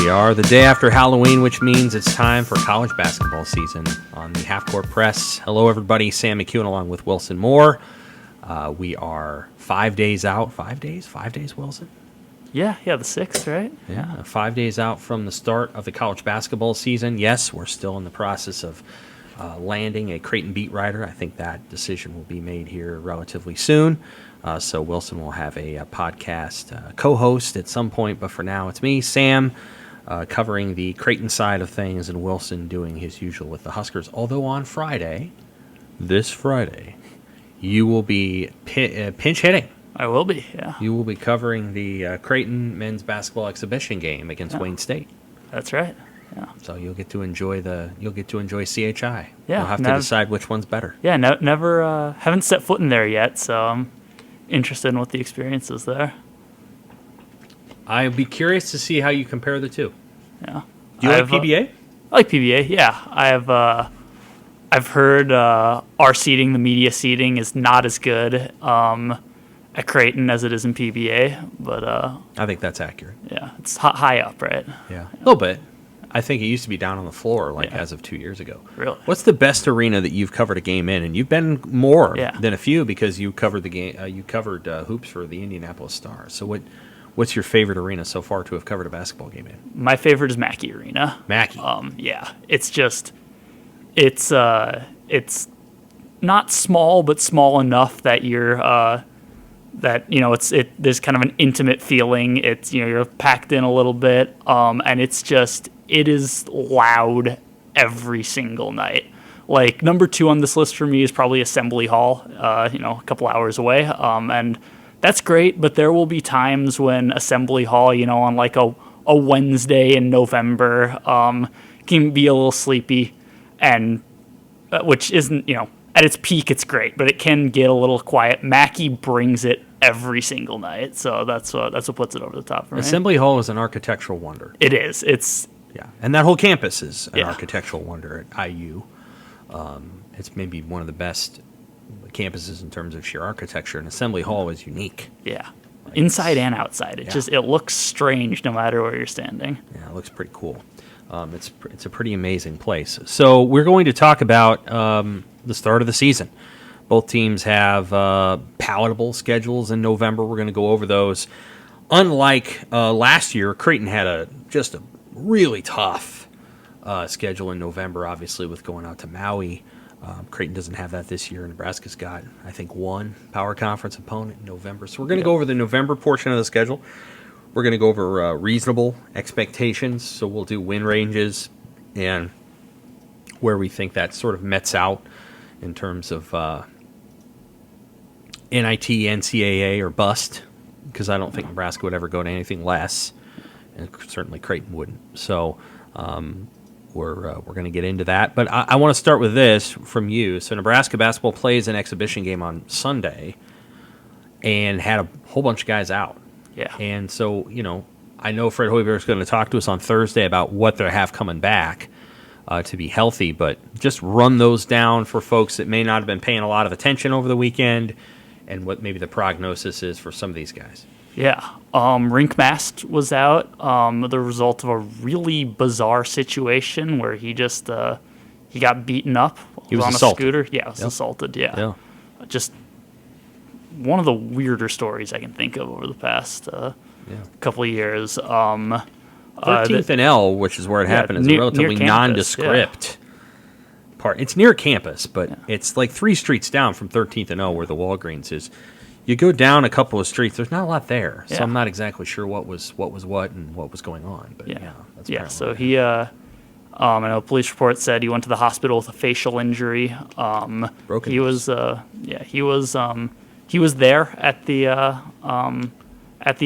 We are the day after Halloween, which means it's time for college basketball season on the Half Court Press. Hello, everybody. Sam McKewon along with Wilson Moore. We are 5 days out. 5 days? 5 days, Wilson? Yeah, the 6th, right? Yeah, 5 days out from the start of the college basketball season. Yes, we're still in the process of landing a Creighton beat writer. I think that decision will be made here relatively soon. So Wilson will have a podcast co-host at some point, but for now it's me, Sam, covering the Creighton side of things, and Wilson doing his usual with the Huskers. Although on Friday, this Friday, you will be pinch hitting. I will be, yeah. You will be covering the Creighton men's basketball exhibition game against Wayne State. That's right. Yeah. So you'll get to enjoy CHI. Yeah, You'll have to decide which one's better. Yeah, never haven't set foot in there yet, so I'm interested in what the experience is there. I'd be curious to see how you compare the two. Yeah. Do you like PBA? I like PBA, yeah. I've heard our seating, the media seating, is not as good at Creighton as it is in PBA, but I think that's accurate. Yeah, it's high up, right? Yeah, a little bit. I think it used to be down on the floor, as of 2 years ago. Really? What's the best arena that you've covered a game in? And you've been more than a few because you covered the game. You covered hoops for the Indianapolis Stars. So what's your favorite arena so far to have covered a basketball game in? My favorite is Mackey Arena. Mackey. Yeah, it's not small, but small enough that you're there's kind of an intimate feeling. It's you're packed in a little bit, and it is loud every single night. Like number 2 on this list for me is probably Assembly Hall, a couple hours away, and that's great. But there will be times when Assembly Hall, on like a Wednesday in November, can be a little sleepy, and which isn't at its peak it's great, but it can get a little quiet. Mackey brings it every single night, so that's what puts it over the top for me. Assembly Hall is an architectural wonder. It is. Yeah, and that whole campus is an architectural wonder at IU. It's maybe one of the best campuses in terms of sheer architecture, and Assembly Hall is unique. Yeah, inside and outside. It looks strange no matter where you're standing. Yeah, it looks pretty cool. It's a pretty amazing place. So we're going to talk about the start of the season. Both teams have palatable schedules in November. We're going to go over those. Unlike last year, Creighton had just a really tough schedule in November, obviously, with going out to Maui. Creighton doesn't have that this year. Nebraska's got, I think, one power conference opponent in November. So we're going to go over the November portion of the schedule. We're going to go over reasonable expectations. So we'll do win ranges and where we think that sort of mets out in terms of NIT, NCAA, or bust, because I don't think Nebraska would ever go to anything less, and certainly Creighton wouldn't. So we're going to get into that. But I want to start with this from you. So Nebraska basketball plays an exhibition game on Sunday and had a whole bunch of guys out. Yeah. And so, I know Fred Hoiberg is going to talk to us on Thursday about what they have coming back to be healthy, but just run those down for folks that may not have been paying a lot of attention over the weekend and what maybe the prognosis is for some of these guys. Yeah. Rink Mast was out, the result of a really bizarre situation where he just he got beaten up. He was on assaulted. A scooter. Yeah, was assaulted, yeah. Just one of the weirder stories I can think of over the past couple of years. 13th and L, which is where it happened, is a relatively nondescript part. It's near campus, but it's like 3 streets down from 13th and L, where the Walgreens is. You go down a couple of streets, there's not a lot there, so I'm not exactly sure what was what and what was going on. But that's so he, I know police report said he went to the hospital with a facial injury. Broken. He was, he was there at the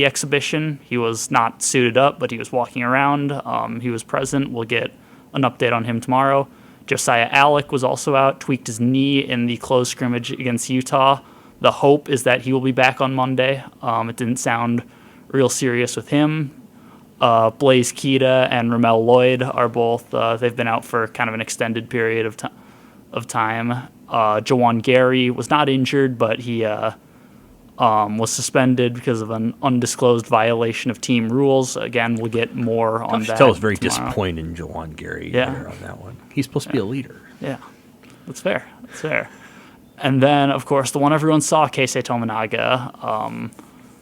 exhibition. He was not suited up, but he was walking around. He was present. We'll get an update on him tomorrow. Josiah Alec was also out, tweaked his knee in the close scrimmage against Utah. The hope is that he will be back on Monday. It didn't sound real serious with him. Blaze Keita and Ramel Lloyd are both, they've been out for kind of an extended period of time. Jawan Gary was not injured, but he was suspended because of an undisclosed violation of team rules. Again, we'll get more on that. I was very tomorrow. disappointed in Jawan Gary Yeah. there on that one. He's supposed to be a leader. Yeah, that's fair. That's fair. And then, of course, the one everyone saw, Keisei Tominaga,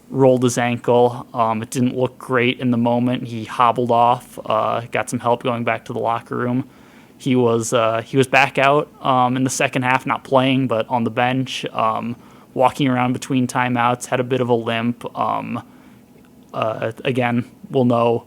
rolled his ankle. It didn't look great in the moment. He hobbled off, got some help going back to the locker room. He was back out in the second half, not playing, but on the bench, walking around between timeouts, had a bit of a limp. Again, we'll know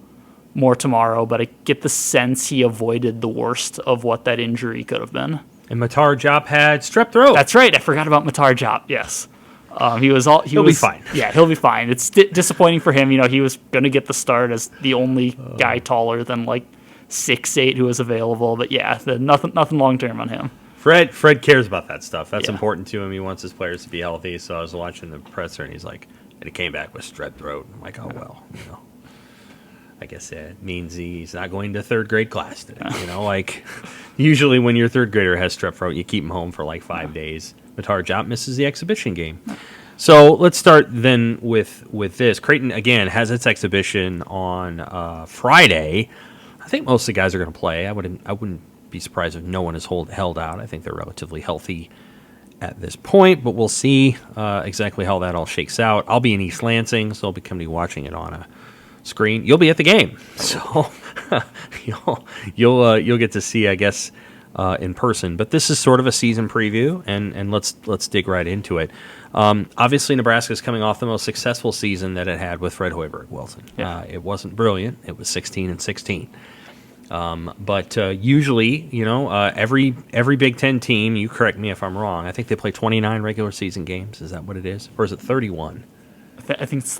more tomorrow, but I get the sense he avoided the worst of what that injury could have been. And Matar Diop had strep throat. That's right. I forgot about Matar Diop. Yes. He'll be fine. Yeah, he'll be fine. It's disappointing for him. He was going to get the start as the only guy taller than 6'8" who was available. But yeah, nothing long term on him. Fred cares about that stuff. That's Yeah. important to him. He wants his players to be healthy. So I was watching the presser, and he's like, and he came back with strep throat. I'm like, oh well, I guess it means he's not going to third grade class today. Usually when your third grader has strep throat, you keep him home for 5 days. Matar Diop misses the exhibition game. So let's start then with this. Creighton, again, has its exhibition on Friday. I think most of the guys are going to play. I wouldn't be surprised if no one is held out. I think they're relatively healthy at this point, but we'll see exactly how that all shakes out. I'll be in East Lansing, so I'll be coming to watching it on a screen. You'll be at the game, so you'll get to see, I guess, in person. But this is sort of a season preview, and let's dig right into it. Obviously, Nebraska's coming off the most successful season that it had with Fred Hoiberg, Wilson. Yeah. It wasn't brilliant. It was 16-16. But usually, every Big Ten team, you correct me if I'm wrong, I think they play 29 regular season games. Is that what it is? Or is it 31? I think it's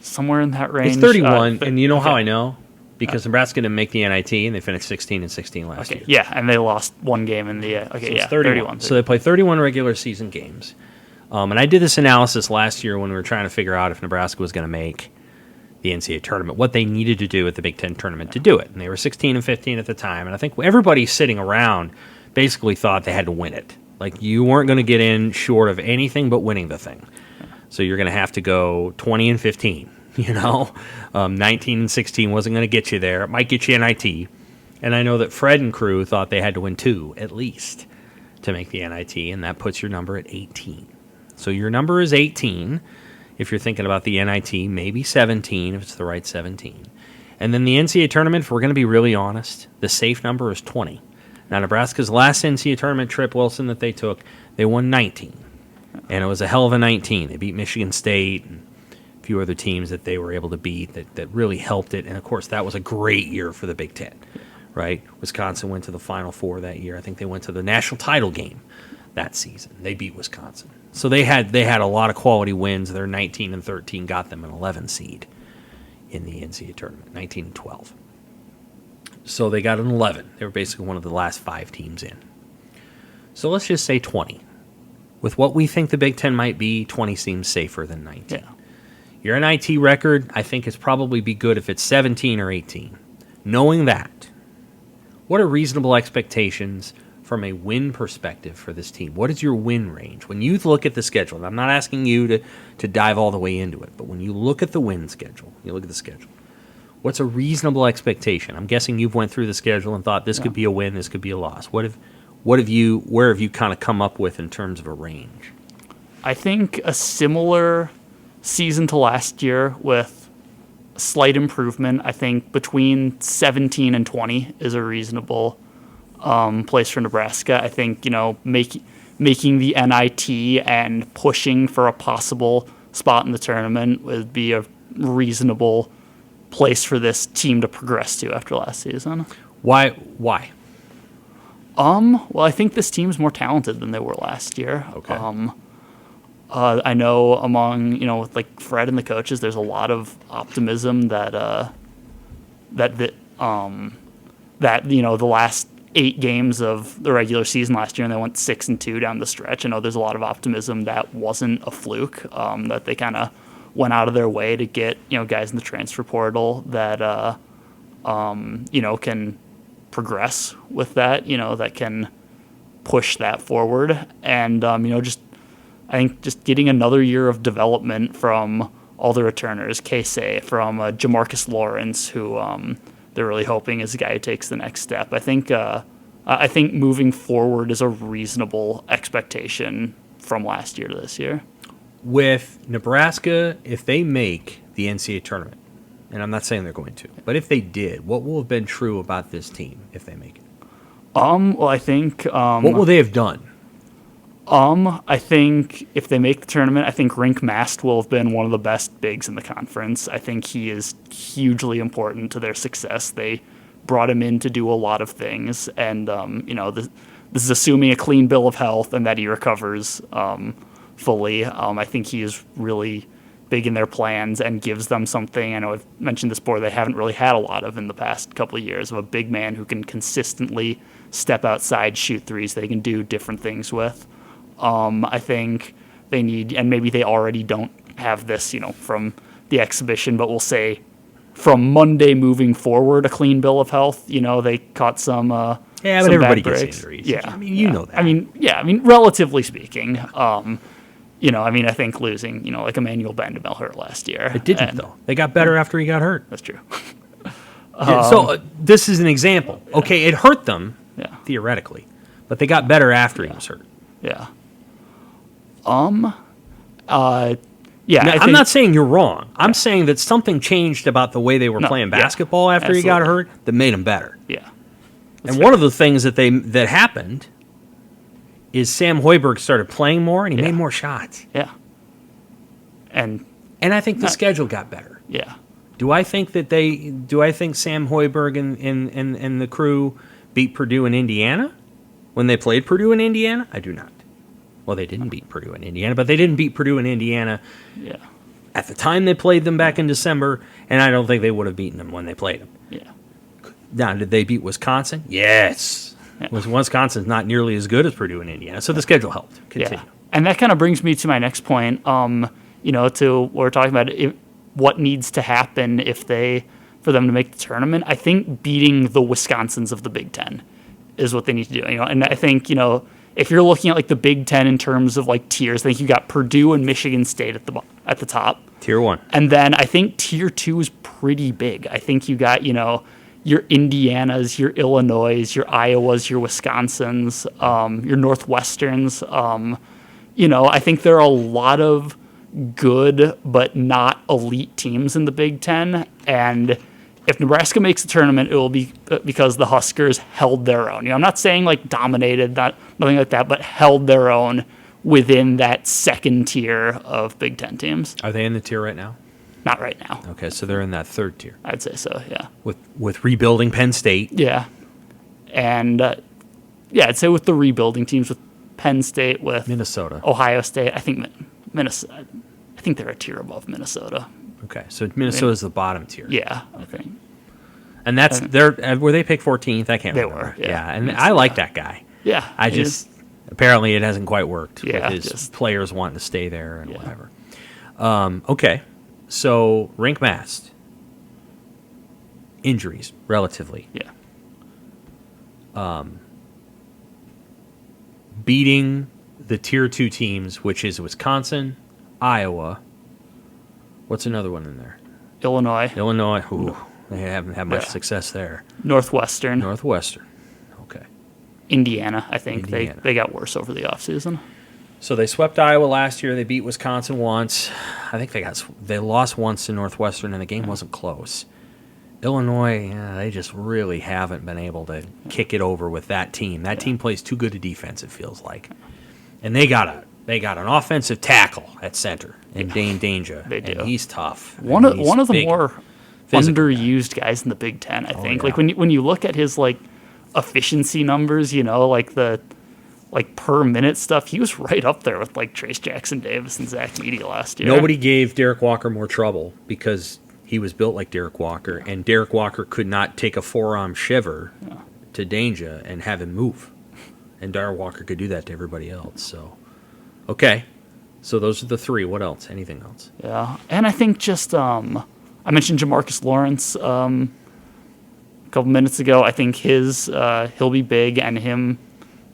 somewhere in that range. It's 31, and you know how okay. I know? Because Nebraska didn't make the NIT, and they finished 16-16 last year. Yeah, and they lost one game in the So it's 31. So they play 31 regular season games. And I did this analysis last year when we were trying to figure out if Nebraska was going to make the NCAA tournament, what they needed to do at the Big Ten tournament to do it. And they were 16-15 at the time. And I think everybody sitting around basically thought they had to win it. You weren't going to get in short of anything but winning the thing. So you're going to have to go 20-15. 19-16 wasn't going to get you there. It might get you NIT. And I know that Fred and crew thought they had to win 2 at least to make the NIT, and that puts your number at 18. So your number is 18 if you're thinking about the NIT, maybe 17 if it's the right 17. And then the NCAA tournament, if we're going to be really honest, the safe number is 20. Now, Nebraska's last NCAA tournament trip, Wilson, that they took, they won 19. And it was a hell of a 19. They beat Michigan State and a few other teams that they were able to beat that really helped it. And, of course, that was a great year for the Big Ten, right? Wisconsin went to the Final Four that year. I think they went to the national title game that season. They beat Wisconsin. So they had a lot of quality wins. Their 19-13 got them an 11 seed in the NCAA tournament, 19-12. So they got an 11. They were basically one of the last 5 teams in. So let's just say 20. With what we think the Big Ten might be, 20 seems safer than 19. Yeah. Your NIT record, I think, is probably be good if it's 17 or 18. Knowing that, what are reasonable expectations from a win perspective for this team? What is your win range? When you look at the schedule, and I'm not asking you to dive all the way into it, but when you look at the win schedule, what's a reasonable expectation? I'm guessing you've went through the schedule and thought this could be a win, this could be a loss. Where have you kind of come up with in terms of a range? I think a similar season to last year with slight improvement. I think between 17 and 20 is a reasonable place for Nebraska. I think, making the NIT and pushing for a possible spot in the tournament would be a reasonable place for this team to progress to after last season. Why? Well, I think this team's more talented than they were last year. Okay. I know among, with Fred and the coaches, there's a lot of optimism that the last 8 games of the regular season last year, and they went 6-2 down the stretch. I know there's a lot of optimism that wasn't a fluke, that they kind of went out of their way to get, guys in the transfer portal that, can progress with that, that can push that forward. And, I think just getting another year of development from all the returners, Casey, from Jamarcus Lawrence, who they're really hoping is the guy who takes the next step. I think moving forward is a reasonable expectation from last year to this year. With Nebraska, if they make the NCAA tournament, and I'm not saying they're going to, but if they did, what will have been true about this team if they make it? Well, I think what will they have done? I think if they make the tournament, I think Rink Mast will have been one of the best bigs in the conference. I think he is hugely important to their success. They brought him in to do a lot of things, and this is assuming a clean bill of health and that he recovers fully. I think he is really big in their plans and gives them something. I know I've mentioned this before, they haven't really had a lot of in the past couple of years, of a big man who can consistently step outside, shoot threes they can do different things with. I think they need, and maybe they already don't have this, from the exhibition, but we'll say from Monday moving forward, a clean bill of health. They caught some but some everybody bad gets breaks. injuries. Yeah, I mean, you know that. I mean, relatively speaking, I think losing, like Emmanuel Bandamel hurt last year. It didn't, though. They got better after he got hurt. That's true. This is an example. Okay, it hurt them, Yeah. theoretically, but they got better after he was hurt. Yeah. Now, I I'm think, not saying you're wrong. I'm saying that something changed about the way they were playing basketball after he got hurt that made him better. Yeah. And one of the things that happened is Sam Hoiberg started playing more and he made more shots. Yeah. And I think the schedule got better. yeah. Do I think Sam Hoiberg and the crew beat Purdue and Indiana when they played Purdue and Indiana? I do not. Well, they didn't beat Purdue and Indiana, but they didn't beat Purdue and Indiana at the time they played them back in December, and I don't think they would have beaten them when they played them. Yeah. Now, did they beat Wisconsin? Yes. Yeah. Wisconsin's not nearly as good as Purdue and Indiana, so the schedule helped. Continue. Yeah. And that kind of brings me to my next point, to what we're talking about, what needs to happen for them to make the tournament. I think beating the Wisconsins of the Big Ten is what they need to do. And I think, if you're looking at like the Big Ten in terms of like tiers, I think you got Purdue and Michigan State at the top. Tier 1. And then I think Tier 2 is pretty big. I think you got, your Indianas, your Illinois, your Iowas, your Wisconsins, your Northwesterns. I think there are a lot of good but not elite teams in the Big Ten. And if Nebraska makes the tournament, it will be because the Huskers held their own. I'm not saying like dominated, nothing like that, but held their own within that second tier of Big Ten teams. Are they in the tier right now? Not right now. Okay, so they're in that third tier. I'd say so, yeah. With rebuilding Penn State. Yeah. And, I'd say with the rebuilding teams, with Penn State, with Minnesota. Ohio State, I think Minnesota. I think they're a tier above Minnesota. Okay, so Minnesota's the bottom tier. Yeah, I think. And that's were they picked 14th? I can't They remember. were, yeah. And I like that guy. Yeah. Apparently it hasn't quite worked Yeah, with his players wanting to stay there and whatever. Okay, so Rink Mast. Injuries, relatively. Yeah. Beating the tier 2 teams, which is Wisconsin, Iowa. What's another one in there? Illinois. Ooh, they haven't had much success there. Northwestern. Okay. Indiana, I think. Indiana. They got worse over the offseason. So they swept Iowa last year. They beat Wisconsin once. I think they lost once to Northwestern, and the game wasn't close. Illinois, they just really haven't been able to kick it over with that team. That team plays too good a defense, it feels like. And they got an offensive tackle at center in Dane Danger. They do. And he's tough. One of the big, more physical underused guys in the Big Ten, I think. yeah. Like when you look at his like efficiency numbers, like the per minute stuff, he was right up there with like Trace Jackson Davis and Zach Meady last year. Nobody gave Derek Walker more trouble because he was built like Derek Walker, and Derek Walker could not take a forearm shiver to Danger and have him move. And Derek Walker could do that to everybody else. So, okay. So those are the three. What else? Anything else? Yeah. And I think just I mentioned Jamarcus Lawrence a couple minutes ago. I think he'll be big, and him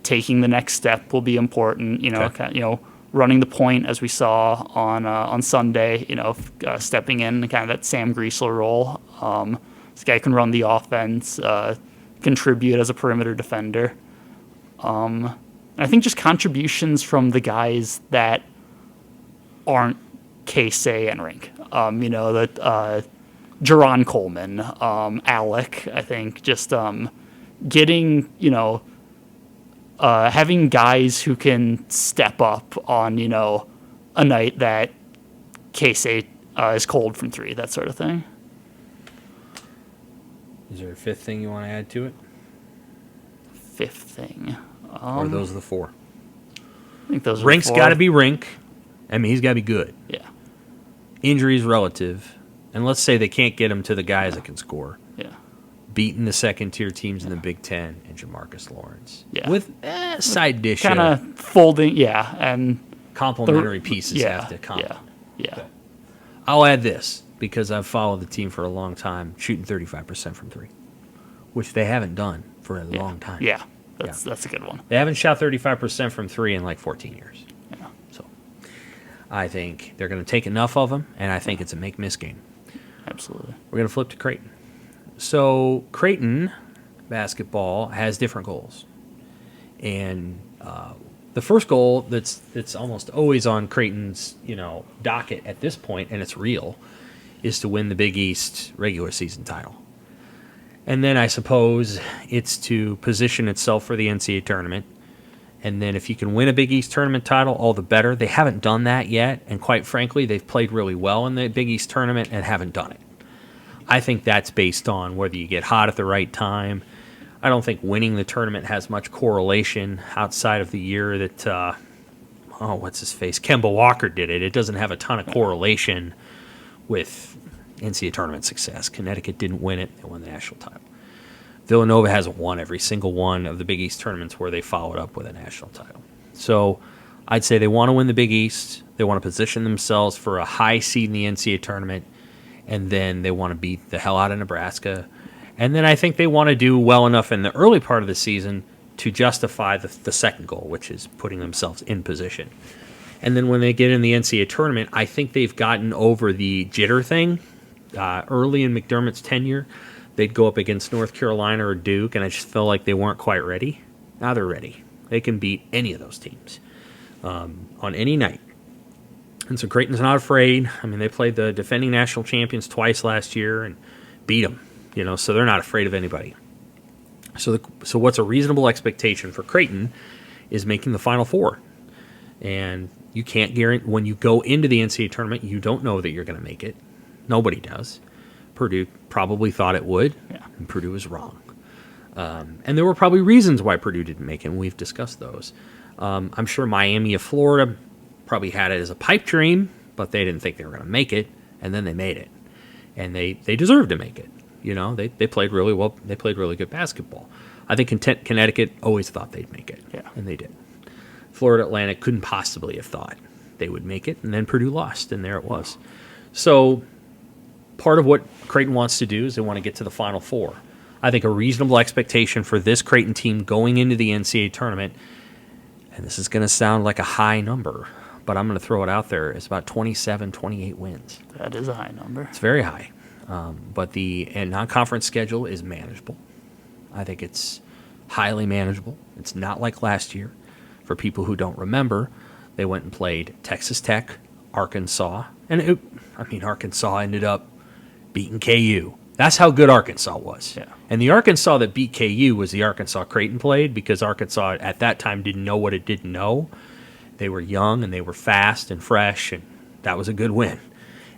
taking the next step will be important. Okay. Running the point as we saw on Sunday. Stepping in kind of that Sam Griesel role. This guy can run the offense, contribute as a perimeter defender. I think just contributions from the guys that aren't Casey and Rink. Jerron Coleman, Alec, I think just getting, having guys who can step up on, a night that Casey is cold from three, that sort of thing. Is there a fifth thing you want to add to it? Fifth thing. Or are those the four? I think those are Rink's the four. got to be Rink. I mean, he's got to be good. Yeah. Injuries relative. And let's say they can't get him to the guys that can score. Yeah. Beating the second-tier teams in the Big Ten and Jamarcus Lawrence. Yeah. With side dish. Kind of folding, and complementary pieces yeah, have to come. Yeah. Okay. I'll add this because I've followed the team for a long time, shooting 35% from three, which they haven't done for a long time. Yeah. That's a good one. They haven't shot 35% from three in like 14 years. Yeah. So I think they're going to take enough of them, and I think it's a make-miss game. Absolutely. We're going to flip to Creighton. So Creighton basketball has different goals. And the first goal that's almost always on Creighton's docket at this point, and it's real, is to win the Big East regular season title. And then I suppose it's to position itself for the NCAA tournament. And then if you can win a Big East tournament title, all the better. They haven't done that yet. And quite frankly, they've played really well in the Big East tournament and haven't done it. I think that's based on whether you get hot at the right time. I don't think winning the tournament has much correlation outside of the year that, what's his face? Kemba Walker did it. It doesn't have a ton of correlation with NCAA tournament success. Connecticut didn't win it. They won the national title. Villanova hasn't won every single one of the Big East tournaments where they followed up with a national title. So I'd say they want to win the Big East. They want to position themselves for a high seed in the NCAA tournament. And then they want to beat the hell out of Nebraska. And then I think they want to do well enough in the early part of the season to justify the second goal, which is putting themselves in position. And then when they get in the NCAA tournament, I think they've gotten over the jitter thing. Early in McDermott's tenure, they'd go up against North Carolina or Duke, and I just felt like they weren't quite ready. Now they're ready. They can beat any of those teams on any night. And so Creighton's not afraid. I mean, they played the defending national champions twice last year and beat them, so they're not afraid of anybody. So what's a reasonable expectation for Creighton is making the Final Four. And you can't guarantee, when you go into the NCAA tournament, you don't know that you're going to make it. Nobody does. Purdue probably thought it would, and Purdue was wrong. And there were probably reasons why Purdue didn't make it, and we've discussed those. I'm sure Miami of Florida probably had it as a pipe dream, but they didn't think they were going to make it, and then they made it. And they deserved to make it. They played really well. They played really good basketball. I think Connecticut always thought they'd make it, and they did. Florida Atlantic couldn't possibly have thought they would make it, and then Purdue lost, and there it was. So part of what Creighton wants to do is they want to get to the Final Four. I think a reasonable expectation for this Creighton team going into the NCAA tournament, and this is going to sound like a high number, but I'm going to throw it out there, is about 27, 28 wins. That is a high number. It's very high. But the non-conference schedule is manageable. I think it's highly manageable. It's not like last year. For people who don't remember, they went and played Texas Tech, Arkansas, and Arkansas ended up beating KU. That's how good Arkansas was. Yeah. And the Arkansas that beat KU was the Arkansas Creighton played, because Arkansas at that time didn't know what it didn't know. They were young and they were fast and fresh, and that was a good win.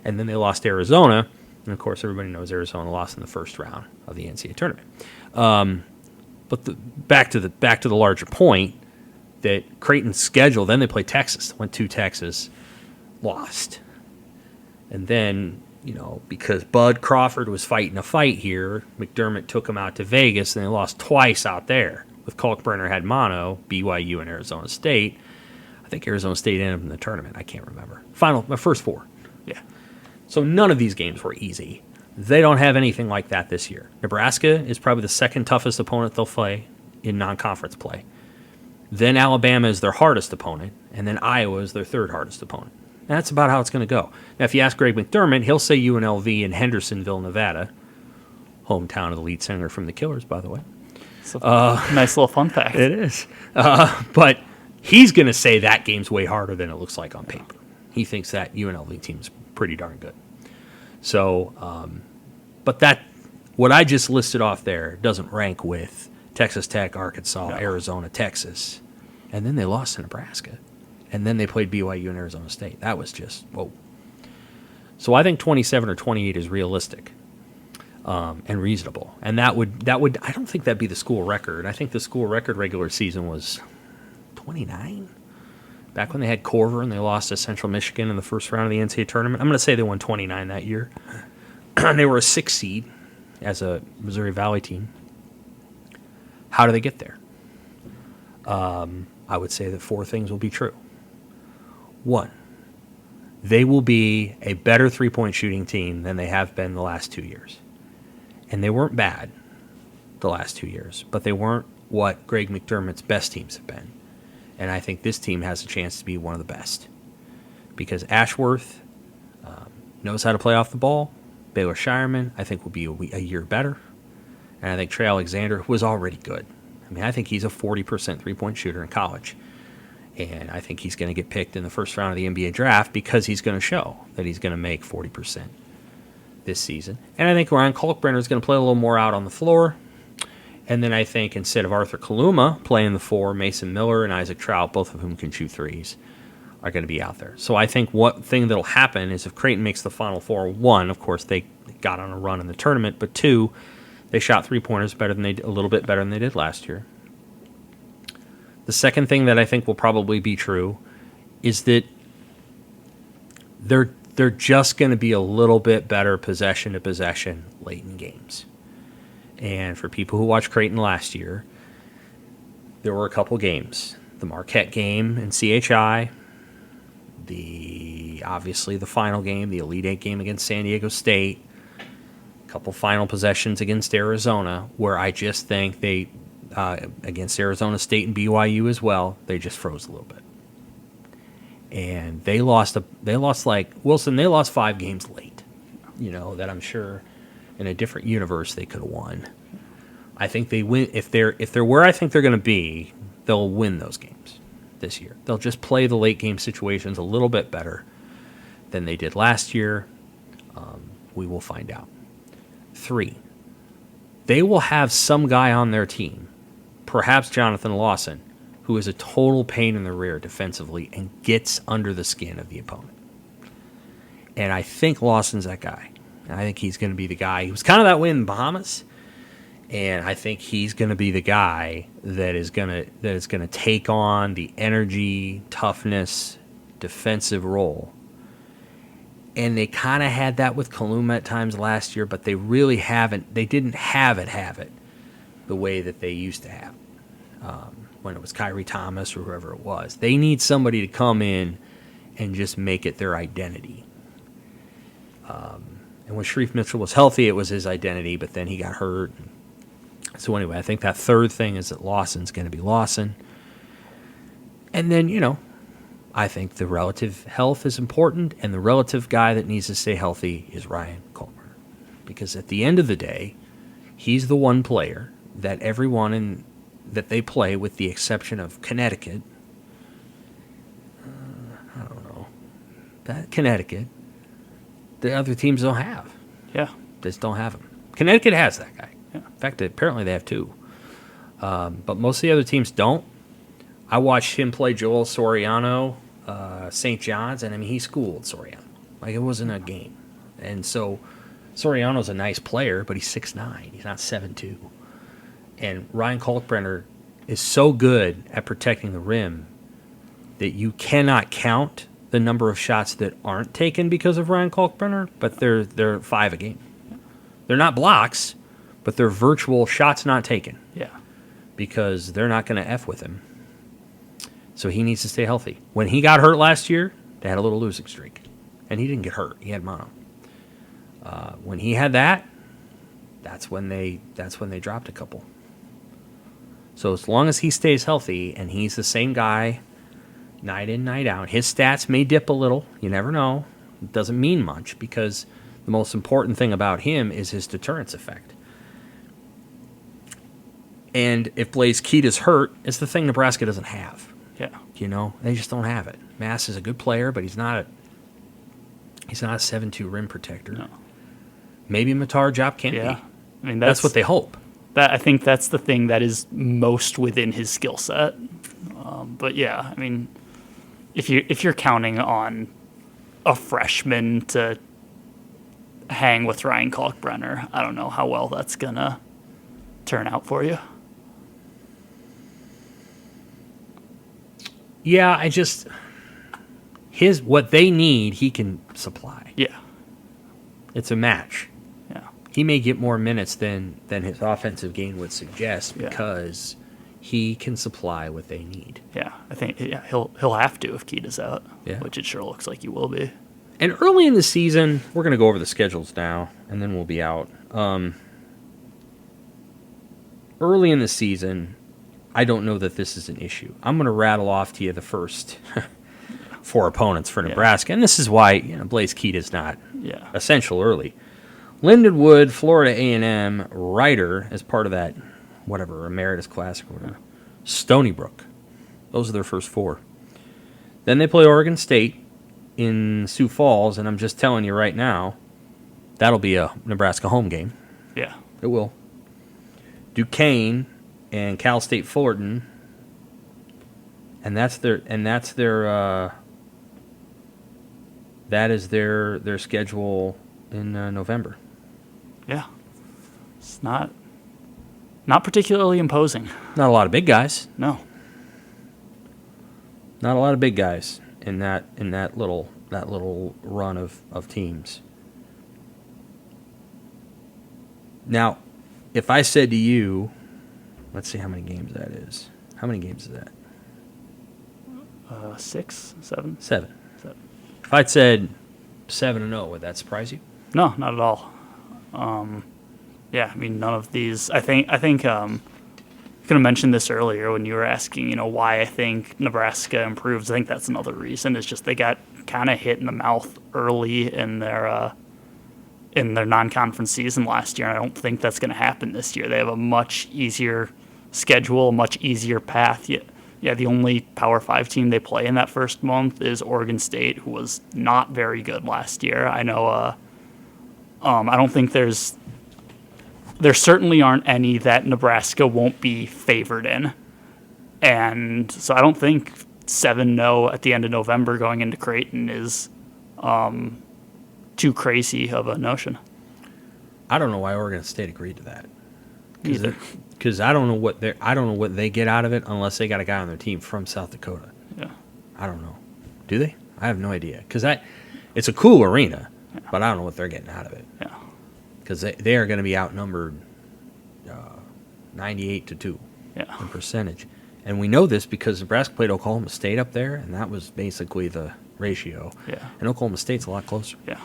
And then they lost to Arizona, and of course everybody knows Arizona lost in the first round of the NCAA tournament. But back to the larger point, that Creighton's schedule, then they played Texas, went to Texas, lost. And then, because Bud Crawford was fighting a fight here, McDermott took him out to Vegas, and they lost twice out there. With Kalkbrenner had mono, BYU and Arizona State. I think Arizona State ended up in the tournament. I can't remember. My first four. Yeah. So none of these games were easy. They don't have anything like that this year. Nebraska is probably the second toughest opponent they'll play in non-conference play. Then Alabama is their hardest opponent, and then Iowa is their third hardest opponent. And that's about how it's going to go. Now, if you ask Greg McDermott, he'll say UNLV in Hendersonville, Nevada, hometown of the lead singer from the Killers, by the way. So, nice little fun fact. It is. But he's going to say that game's way harder than it looks like on paper. He thinks that UNLV team's pretty darn good. So, but that, what I just listed off there doesn't rank with Texas Tech, Arkansas, Arizona, Texas. And then they lost to Nebraska. And then they played BYU and Arizona State. That was just, whoa. So I think 27 or 28 is realistic and reasonable. And that would I don't think that'd be the school record. I think the school record regular season was 29. Back when they had Corver and they lost to Central Michigan in the first round of the NCAA tournament. I'm going to say they won 29 that year. They were a 6 seed as a Missouri Valley team. How do they get there? I would say that 4 things will be true. 1, they will be a better three-point shooting team than they have been the last 2 years. And they weren't bad the last 2 years, but they weren't what Greg McDermott's best teams have been. And I think this team has a chance to be one of the best because Ashworth knows how to play off the ball. Baylor Shireman, I think, will be a year better. And I think Trey Alexander was already good. I mean, I think he's a 40% three-point shooter in college. And I think he's going to get picked in the first round of the NBA draft because he's going to show that he's going to make 40% this season. And I think Ryan Kalkbrenner is going to play a little more out on the floor. And then I think instead of Arthur Kaluma playing the 4, Mason Miller and Isaac Trout, both of whom can shoot threes, are going to be out there. So I think what thing that will happen is if Creighton makes the Final Four, 1, of course, they got on a run in the tournament, but 2, they shot three-pointers a little bit better than they did last year. The second thing that I think will probably be true is that they're just going to be a little bit better possession to possession late in games. And for people who watched Creighton last year, there were a couple games. The Marquette game in CHI, obviously the final game, the Elite Eight game against San Diego State, a couple final possessions against Arizona, where I just think they, against Arizona State and BYU as well, they just froze a little bit. And they lost 5 games late, that I'm sure in a different universe they could have won. I think they win if they're where I think they're going to be, they'll win those games this year. They'll just play the late game situations a little bit better than they did last year. We will find out. 3, they will have some guy on their team, perhaps Jonathan Lawson, who is a total pain in the rear defensively and gets under the skin of the opponent. And I think Lawson's that guy. And I think he's going to be the guy. He was kind of that way in the Bahamas. And I think he's going to be the guy that is going to take on the energy, toughness, defensive role. And they kind of had that with Kaluma at times last year, but they really haven't. They didn't have it the way that they used to have when it was Kyrie Thomas or whoever it was. They need somebody to come in and just make it their identity. And when Sharif Mitchell was healthy, it was his identity, but then he got hurt. So anyway, I think that third thing is that Lawson's going to be Lawson. And then, I think the relative health is important, and the relative guy that needs to stay healthy is Ryan Kalkbrenner. Because at the end of the day, he's the one player that everyone that they play, with the exception of Connecticut, I don't know, that Connecticut, the other teams don't have. Yeah. Just don't have him. Connecticut has that guy. Yeah. In fact, apparently they have 2. But most of the other teams don't. I watched him play Joel Soriano, St. John's, and he schooled Soriano. Like, it wasn't a game. And so Soriano's a nice player, but he's 6'9". He's not 7'2". And Ryan Kalkbrenner is so good at protecting the rim that you cannot count the number of shots that aren't taken because of Ryan Kalkbrenner, but they're 5 a game. They're not blocks, but they're virtual shots not taken. Yeah. Because they're not going to F with him. So he needs to stay healthy. When he got hurt last year, they had a little losing streak. And he didn't get hurt. He had mono. When he had that, that's when they dropped a couple. So as long as he stays healthy and he's the same guy night in, night out, his stats may dip a little. You never know. It doesn't mean much because the most important thing about him is his deterrence effect. And if Blaze Keita's hurt, it's the thing Nebraska doesn't have. Yeah. They just don't have it. Mass is a good player, but he's not a 7-2 rim protector. No. Maybe Matar Job can Yeah. be. I mean, That's what they hope. I think that's the thing that is most within his skill set. But yeah, I mean, if you're counting on a freshman to hang with Ryan Kalkbrenner, I don't know how well that's gonna turn out for you. Yeah, what they need, he can supply. Yeah. It's a match. Yeah. He may get more minutes than his offensive game would suggest Yeah. because he can supply what they need. Yeah. I think he'll have to if Keita's out. Yeah. Which it sure looks like he will be. And early in the season, we're going to go over the schedules now, and then we'll be out. Early in the season, I don't know that this is an issue. I'm going to rattle off to you the first 4 opponents for Nebraska, and this is why Blaze Keita is not essential early. Lindenwood, Florida A&M, Ryder as part of that Emeritus Classic or whatever. Stony Brook. Those are their first 4. Then they play Oregon State in Sioux Falls, and I'm just telling you right now, that'll be a Nebraska home game. Yeah. It will. Duquesne and Cal State Fullerton, and that is their schedule in November. Yeah. It's not particularly imposing. Not a lot of big guys. No. Not a lot of big guys in that little run of teams. Now, if I said to you, let's see how many games that is. How many games is that? 6, 7. 7. If I'd said 7-0, would that surprise you? No, not at all. Yeah, I mean, none of these. I think. I could have mentioned this earlier when you were asking, why I think Nebraska improves. I think that's another reason. It's just they got kind of hit in the mouth early in their non-conference season last year. And I don't think that's going to happen this year. They have a much easier schedule, a much easier path. Yeah, the only Power 5 team they play in that first month is Oregon State, who was not very good last year. I know. I don't think there certainly aren't any that Nebraska won't be favored in, and so I don't think 7-0 at the end of November going into Creighton is too crazy of a notion. I don't know why Oregon State agreed to that. Either. Because I don't know what they get out of it unless they got a guy on their team from South Dakota. Yeah. I don't know. Do they? I have no idea. Because it's a cool arena, but I don't know what they're getting out of it. Yeah. Because they are going to be outnumbered 98-2 in percentage. And we know this because Nebraska played Oklahoma State up there, and that was basically the ratio. Yeah. And Oklahoma State's a lot closer. Yeah.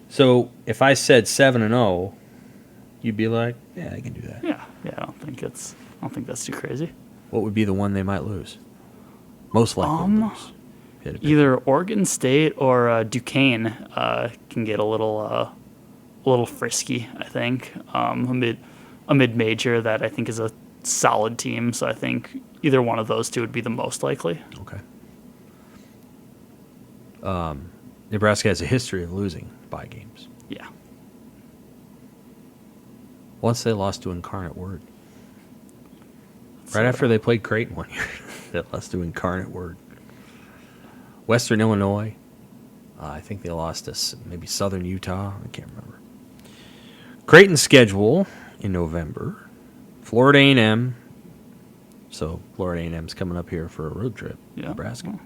So if I said 7-0, you'd be like, yeah, I can do that. Yeah. Yeah. I don't think that's too crazy. What would be the one they might lose? Most likely lose. Either Oregon State or Duquesne can get a little frisky. I think a mid-major that I think is a solid team. So I think either one of those two would be the most likely. Okay. Nebraska has a history of losing by games. Yeah. Once they lost to Incarnate Word. Right after they played Creighton one year, they lost to Incarnate Word. Western Illinois, I think they lost to maybe Southern Utah. I can't remember. Creighton's schedule in November. Florida A&M. So Florida A&M's coming up here for a road trip. Yeah. Nebraska.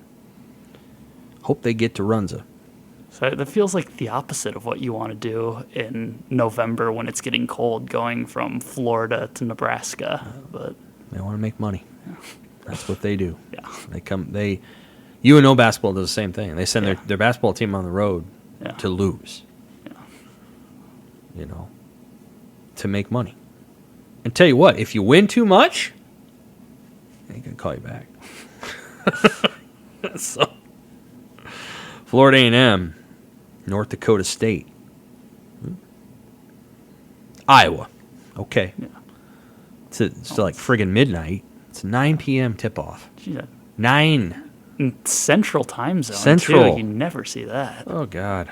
Hope they get to Runza. So that feels like the opposite of what you want to do in November when it's getting cold, going from Florida to Nebraska. But they want to make money. Yeah. That's what they do. Yeah. UNO basketball does the same thing. They send their basketball team on the road to lose. Yeah. To make money. And tell you what, if you win too much, I ain't gonna call you back. So, Florida A&M, North Dakota State, Iowa. Okay. Yeah. It's like friggin' midnight. It's 9 p.m. tip-off. Geez, 9. Central time zone. Central. Too. You never see that. Oh, God.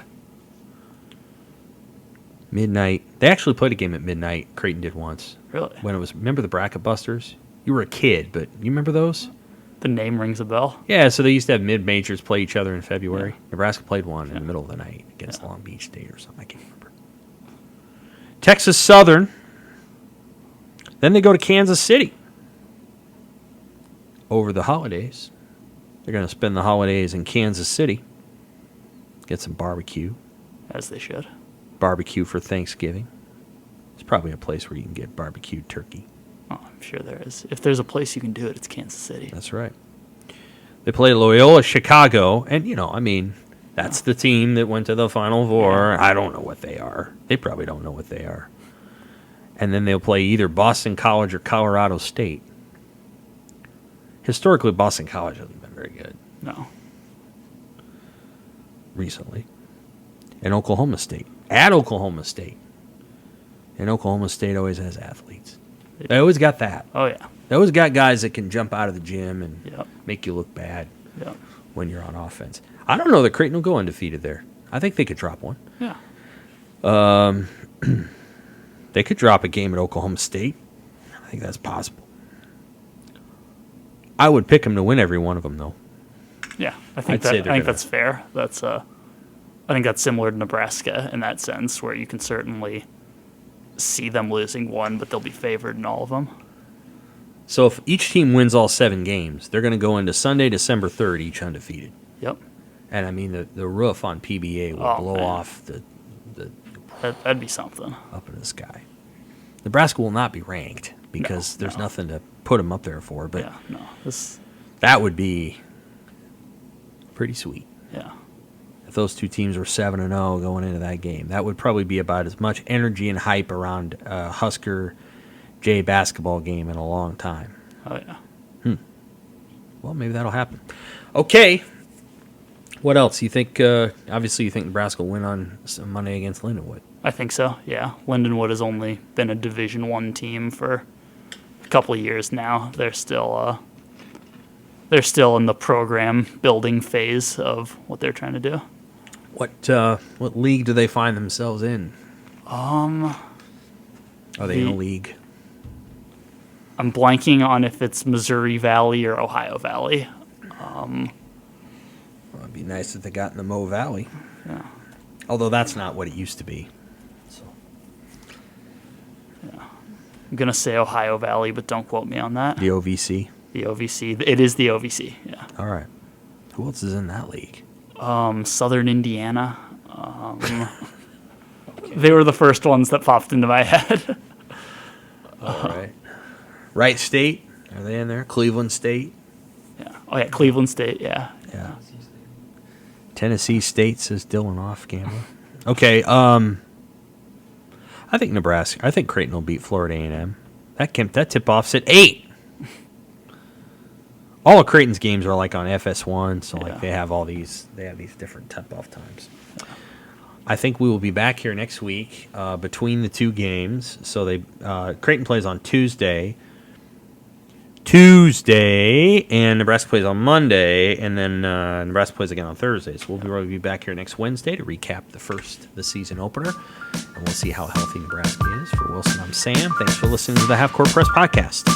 Midnight. They actually played a game at midnight. Creighton did once. Really? When it was, remember the Bracket Busters? You were a kid, but you remember those? The name rings a bell. Yeah, so they used to have mid-majors play each other in February. Yeah. Nebraska played one in the middle of the night against Long Beach State or something. I can't remember. Texas Southern. Then they go to Kansas City. Over the holidays. They're going to spend the holidays in Kansas City. Get some barbecue. As they should. Barbecue for Thanksgiving. It's probably a place where you can get barbecued turkey. Oh, I'm sure there is. If there's a place you can do it, it's Kansas City. That's right. They play Loyola Chicago, and, that's the team that went to the Final Four. I don't know what they are. They probably don't know what they are. And then they'll play either Boston College or Colorado State. Historically, Boston College hasn't been very good. No. Recently. And Oklahoma State. At Oklahoma State. And Oklahoma State always has athletes. They always got that. Oh, yeah. They always got guys that can jump out of the gym and make you look bad when you're on offense. I don't know that Creighton will go undefeated there. I think they could drop one. Yeah. They could drop a game at Oklahoma State. I think that's possible. I would pick them to win every one of them, though. Yeah, I think that's fair. I think that's similar to Nebraska in that sense, where you can certainly see them losing one, but they'll be favored in all of them. So if each team wins all 7 games, they're going to go into Sunday, December 3rd, each undefeated. Yep. And I mean, the roof on PBA will blow off the that'd be something up in the sky. Nebraska will not be ranked because there's nothing to put them up there for. But that would be pretty sweet. Yeah. If those two teams were 7-0 going into that game, that would probably be about as much energy and hype around a Husker J basketball game in a long time. Oh yeah. Well, maybe that'll happen. Okay. What else? You think? Obviously, you think Nebraska will win on Monday against Lindenwood. I think so. Yeah, Lindenwood has only been a Division I team for a couple of years now. They're still in the program building phase of what they're trying to do. What league do they find themselves in? Are they in a league? I'm blanking on if it's Missouri Valley or Ohio Valley. Well, it'd be nice if they got in the Mo Valley. Yeah. Although that's not what it used to be. So. Yeah. I'm going to say Ohio Valley, but don't quote me on that. The OVC? The OVC. It is the OVC, yeah. All right. Who else is in that league? Southern Indiana. They were the first ones that popped into my head. All right. Wright State? Are they in there? Cleveland State? Yeah. Oh, yeah, Cleveland State, yeah. Yeah. Tennessee State, says Dylan off gambler. Okay, I think Nebraska. I think Creighton will beat Florida A&M. That tip-off's at 8. All of Creighton's games are like on FS1, so like they have these different tip-off times. I think we will be back here next week between the two games. So Creighton plays on Tuesday, and Nebraska plays on Monday, and then Nebraska plays again on Thursday. So we'll be back here next Wednesday to recap the season opener, and we'll see how healthy Nebraska is. For Wilson, I'm Sam. Thanks for listening to the Half Court Press podcast.